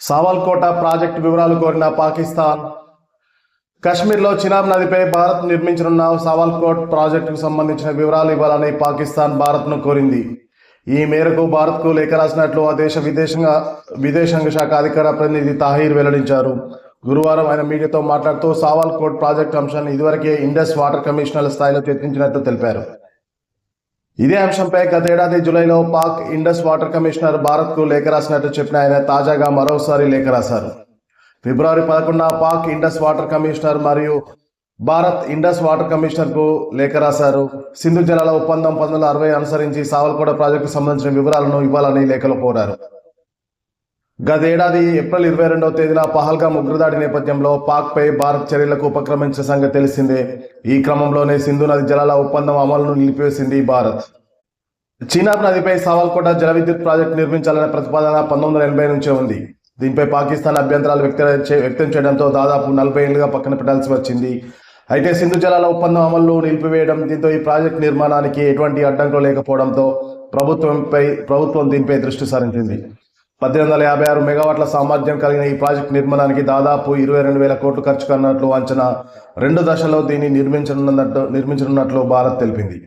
సావల్కోట project వివరాలు కోరిన పాకిస్తాన్. కశ్మీర్లో చినాబ్ నదిపై భారత్ నిర్మించనున్న సావల్కోట్ ప్రాజెక్టుకు సంబంధించిన వివరాలు ఇవ్వాలని పాకిస్తాన్ భారత్ను కోరింది. ఈ మేరకు భారత్కు లేఖ రాసినట్లు ఆ దేశ విదేశాంగ శాఖ అధికార ప్రతినిధి తాహిర్ వెల్లడించారు. గురువారం ఆయన మీడియాతో మాట్లాడుతూ సావల్కోట్ ప్రాజెక్టు అంశాన్ని ఇదివరకే ఇండస్ వాటర్ కమిషనర్ల స్థాయిలో చర్చించినట్లు తెలిపారు. ఇదే అంశంపై గతేడాది జూలైలో పాక్ ఇండస్ వాటర్ కమిషనర్ భారత్కు లేఖ రాసినట్టు చెప్పిన ఆయన తాజాగా మరోసారి లేఖ రాశారు. ఫిబ్రవరి 11న పాక్ ఇండస్ వాటర్ కమిషనర్ మరియు భారత్ ఇండస్ వాటర్ కమిషనర్కు లేఖ రాశారు. సింధు జలాల ఒప్పందం 1960 అనుసరించి సావల్కోట ప్రాజెక్టుకు సంబంధించిన వివరాలను ఇవ్వాలని లేఖలో కోరారు. గతేడాది ఏప్రిల్ 22వ తేదీన పహల్గామ్ ఉగ్రదాడి నేపథ్యంలో పాక్పై భారత్ చర్యలకు ఉపక్రమించిన సంగతి తెలిసిందే. ఈ క్రమంలోనే సింధు నది జలాల ఒప్పందం అమలును నిలిపివేసింది భారత్. చినాబ్ నదిపై సావల్కోట జల విద్యుత్ ప్రాజెక్టు నిర్మించాలనే ప్రతిపాదన 1980 నుంచే ఉంది. దీనిపై పాకిస్తాన్ అభ్యంతరాలు వ్యక్తం చేయడంతో దాదాపు 40 ఏళ్లుగా పక్కన పెట్టాల్సి వచ్చింది. అయితే సింధు జలాల ఒప్పందం అమలు నిలిపివేయడం, దీంతో ఈ ప్రాజెక్టు నిర్మాణానికి ఎటువంటి అడ్డంకులు లేకపోవడంతో ప్రభుత్వం దీనిపై దృష్టి సారించింది. 1856 మెగావాట్ల సామర్థ్యం కలిగిన ఈ ప్రాజెక్టు నిర్మాణానికి దాదాపు 22,000 కోట్లు ఖర్చు కన్నట్లు అంచనా. 2 దశల్లో దీన్ని నిర్మించనున్నట్లు భారత్ తెలిపింది.